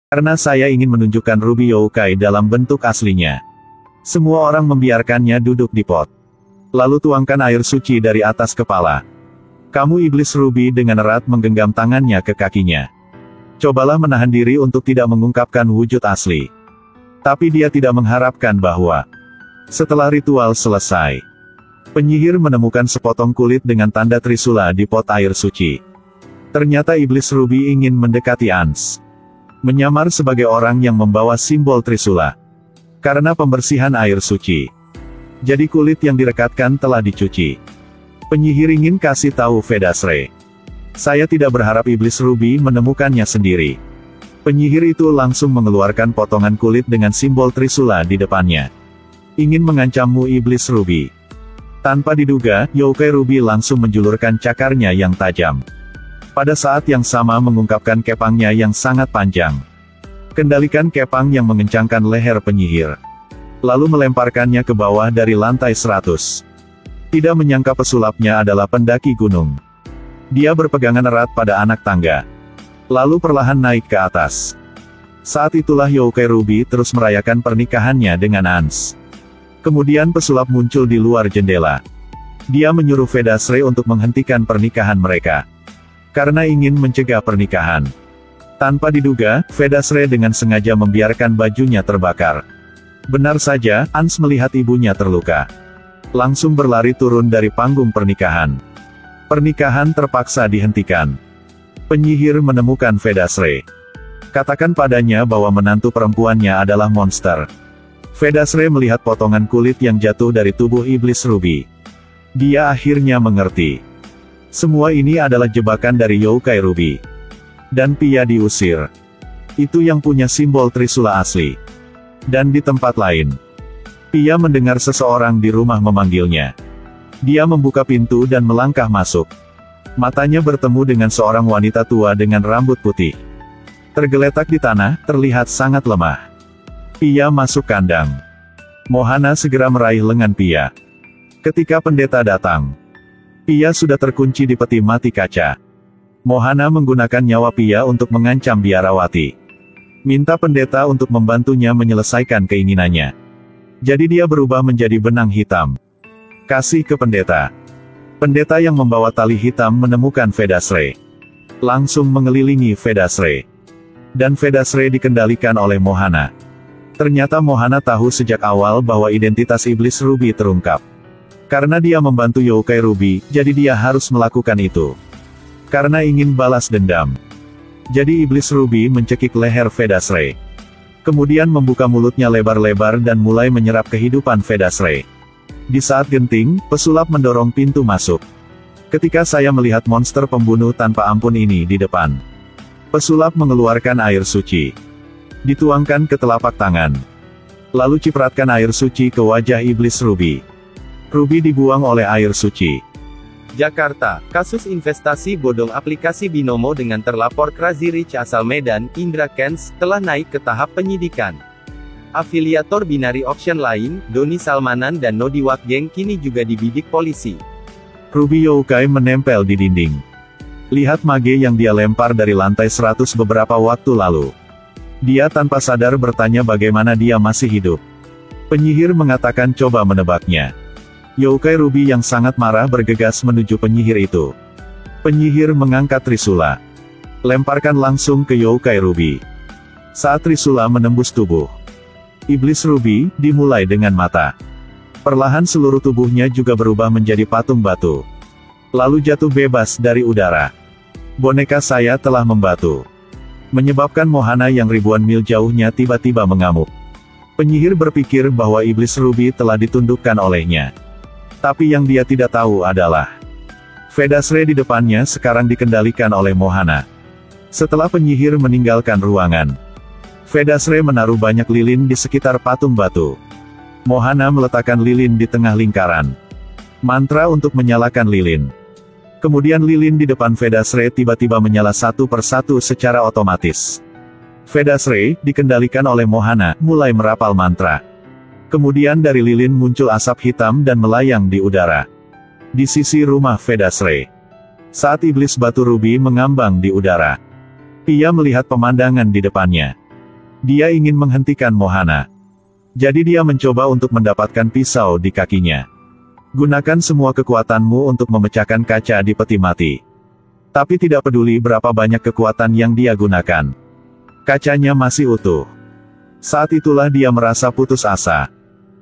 Karena saya ingin menunjukkan Ruby Youkai dalam bentuk aslinya. Semua orang membiarkannya duduk di pot. Lalu tuangkan air suci dari atas kepala. Kamu iblis Ruby dengan erat menggenggam tangannya ke kakinya. Cobalah menahan diri untuk tidak mengungkapkan wujud asli. Tapi dia tidak mengharapkan bahwa setelah ritual selesai, penyihir menemukan sepotong kulit dengan tanda Trisula di pot air suci. Ternyata iblis Ruby ingin mendekati Ans. Menyamar sebagai orang yang membawa simbol Trisula. Karena pembersihan air suci. Jadi kulit yang direkatkan telah dicuci. Penyihir ingin kasih tahu Vedasre. Saya tidak berharap iblis Ruby menemukannya sendiri. Penyihir itu langsung mengeluarkan potongan kulit dengan simbol Trisula di depannya. Ingin mengancammu iblis Ruby. Tanpa diduga, Youkai Ruby langsung menjulurkan cakarnya yang tajam. Pada saat yang sama mengungkapkan kepangnya yang sangat panjang. Kendalikan kepang yang mengencangkan leher penyihir. Lalu melemparkannya ke bawah dari lantai 100. Tidak menyangka pesulapnya adalah pendaki gunung. Dia berpegangan erat pada anak tangga. Lalu perlahan naik ke atas. Saat itulah Youkai Ruby terus merayakan pernikahannya dengan Ans. Kemudian pesulap muncul di luar jendela. Dia menyuruh Vedasre untuk menghentikan pernikahan mereka. Karena ingin mencegah pernikahan. Tanpa diduga, Vedasre dengan sengaja membiarkan bajunya terbakar. Benar saja, Ans melihat ibunya terluka. Langsung berlari turun dari panggung pernikahan. Pernikahan terpaksa dihentikan. Penyihir menemukan Vedasre. Katakan padanya bahwa menantu perempuannya adalah monster. Vedasre melihat potongan kulit yang jatuh dari tubuh iblis Ruby. Dia akhirnya mengerti. Semua ini adalah jebakan dari Youkai Ruby. Dan Pia diusir. Itu yang punya simbol Trisula asli. Dan di tempat lain, Pia mendengar seseorang di rumah memanggilnya. Dia membuka pintu dan melangkah masuk. Matanya bertemu dengan seorang wanita tua dengan rambut putih. Tergeletak di tanah, terlihat sangat lemah. Pia masuk kandang. Mohana segera meraih lengan Pia. Ketika pendeta datang, Pia sudah terkunci di peti mati kaca. Mohana menggunakan nyawa Pia untuk mengancam biarawati. Minta pendeta untuk membantunya menyelesaikan keinginannya. Jadi dia berubah menjadi benang hitam. Kasih ke pendeta. Pendeta yang membawa tali hitam menemukan Vedasre. Langsung mengelilingi Vedasre. Dan Vedasre dikendalikan oleh Mohana. Ternyata Mohana tahu sejak awal bahwa identitas iblis Ruby terungkap. Karena dia membantu Youkai Ruby, jadi dia harus melakukan itu. Karena ingin balas dendam. Jadi iblis Ruby mencekik leher Vedasre. Kemudian membuka mulutnya lebar-lebar dan mulai menyerap kehidupan Vedasre. Di saat genting, pesulap mendorong pintu masuk. Ketika saya melihat monster pembunuh tanpa ampun ini di depan. Pesulap mengeluarkan air suci. Dituangkan ke telapak tangan. Lalu cipratkan air suci ke wajah iblis Ruby. Ruby dibuang oleh air suci. Jakarta, kasus investasi bodong aplikasi Binomo dengan terlapor Crazy Rich asal Medan, Indra Kents, telah naik ke tahap penyidikan. Afiliator binary auction lain, Doni Salmanan dan Nodi Wakgeng kini juga dibidik polisi. Ruby Youkai menempel di dinding. Lihat mage yang dia lempar dari lantai 100 beberapa waktu lalu. Dia tanpa sadar bertanya bagaimana dia masih hidup. Penyihir mengatakan coba menebaknya. Youkai Ruby yang sangat marah bergegas menuju penyihir itu. Penyihir mengangkat Trisula. Lemparkan langsung ke Youkai Ruby. Saat Trisula menembus tubuh iblis Ruby, dimulai dengan mata. Perlahan seluruh tubuhnya juga berubah menjadi patung batu. Lalu jatuh bebas dari udara. Boneka saya telah membatu. Menyebabkan Mohana yang ribuan mil jauhnya tiba-tiba mengamuk. Penyihir berpikir bahwa iblis Ruby telah ditundukkan olehnya. Tapi yang dia tidak tahu adalah Vedasre di depannya sekarang dikendalikan oleh Mohana. Setelah penyihir meninggalkan ruangan, Vedasre menaruh banyak lilin di sekitar patung batu. Mohana meletakkan lilin di tengah lingkaran. Mantra untuk menyalakan lilin. Kemudian lilin di depan Vedasre tiba-tiba menyala satu persatu secara otomatis. Vedasre, dikendalikan oleh Mohana, mulai merapal mantra. Kemudian dari lilin muncul asap hitam dan melayang di udara. Di sisi rumah Vedasre. Saat iblis batu Ruby mengambang di udara, Pia melihat pemandangan di depannya. Dia ingin menghentikan Mohana. Jadi dia mencoba untuk mendapatkan pisau di kakinya. Gunakan semua kekuatanmu untuk memecahkan kaca di peti mati. Tapi tidak peduli berapa banyak kekuatan yang dia gunakan. Kacanya masih utuh. Saat itulah dia merasa putus asa.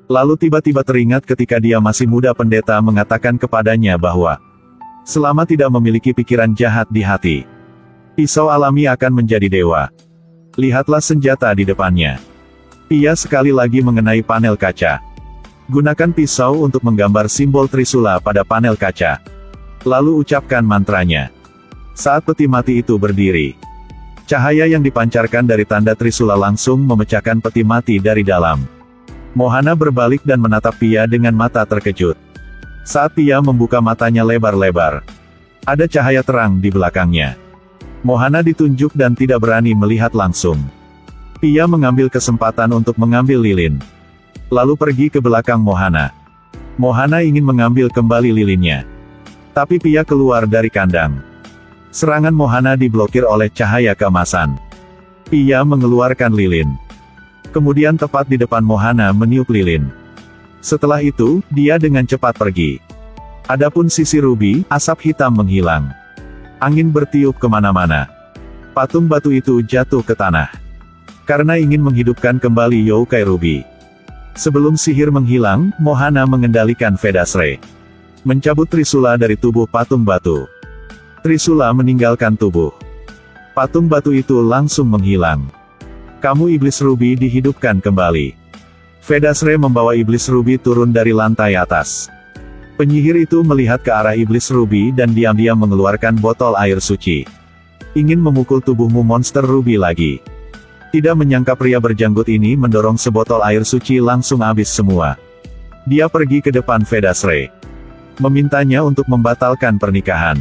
Lalu tiba-tiba teringat ketika dia masih muda pendeta mengatakan kepadanya bahwa selama tidak memiliki pikiran jahat di hati, pisau alami akan menjadi dewa. Lihatlah senjata di depannya. Ia sekali lagi mengenai panel kaca. Gunakan pisau untuk menggambar simbol Trisula pada panel kaca. Lalu ucapkan mantranya. Saat peti mati itu berdiri, cahaya yang dipancarkan dari tanda Trisula langsung memecahkan peti mati dari dalam. Mohana berbalik dan menatap Pia dengan mata terkejut. Saat Pia membuka matanya lebar-lebar, ada cahaya terang di belakangnya. Mohana ditunjuk dan tidak berani melihat langsung. Pia mengambil kesempatan untuk mengambil lilin. Lalu pergi ke belakang Mohana. Mohana ingin mengambil kembali lilinnya. Tapi Pia keluar dari kandang. Serangan Mohana diblokir oleh cahaya keemasan. Pia mengeluarkan lilin. Kemudian tepat di depan Mohana meniup lilin. Setelah itu, dia dengan cepat pergi. Adapun sisi Ruby, asap hitam menghilang. Angin bertiup kemana-mana. Patung batu itu jatuh ke tanah. Karena ingin menghidupkan kembali Youkai Ruby. Sebelum sihir menghilang, Mohana mengendalikan Vedasre. Mencabut Trisula dari tubuh patung batu. Trisula meninggalkan tubuh. Patung batu itu langsung menghilang. Kamu Iblis Ruby dihidupkan kembali. Vedasre membawa Iblis Ruby turun dari lantai atas. Penyihir itu melihat ke arah Iblis Ruby dan diam-diam mengeluarkan botol air suci. Ingin memukul tubuhmu monster Ruby lagi. Tidak menyangka pria berjanggut ini mendorong sebotol air suci langsung habis semua. Dia pergi ke depan Vedasre. Memintanya untuk membatalkan pernikahan.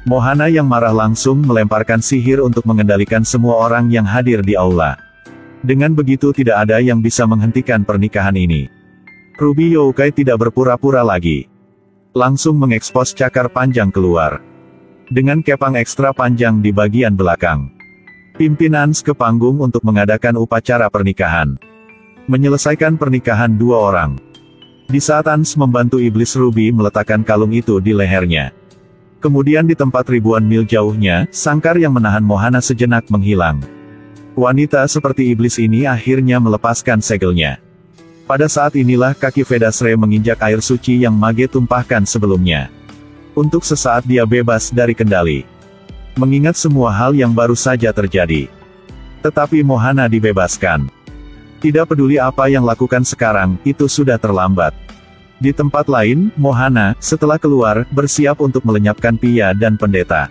Mohana yang marah langsung melemparkan sihir untuk mengendalikan semua orang yang hadir di aula. Dengan begitu tidak ada yang bisa menghentikan pernikahan ini. Ruby Youkai tidak berpura-pura lagi. Langsung mengekspos cakar panjang keluar. Dengan kepang ekstra panjang di bagian belakang. Pimpinan ke panggung untuk mengadakan upacara pernikahan. Menyelesaikan pernikahan dua orang. Di saat Ans membantu Iblis Ruby meletakkan kalung itu di lehernya. Kemudian di tempat ribuan mil jauhnya, sangkar yang menahan Mohana sejenak menghilang. Wanita seperti iblis ini akhirnya melepaskan segelnya. Pada saat inilah kaki Vedasre menginjak air suci yang Mage tumpahkan sebelumnya. Untuk sesaat dia bebas dari kendali. Mengingat semua hal yang baru saja terjadi. Tetapi Mohana dibebaskan. Tidak peduli apa yang lakukan sekarang, itu sudah terlambat. Di tempat lain, Mohana, setelah keluar, bersiap untuk melenyapkan Pia dan pendeta.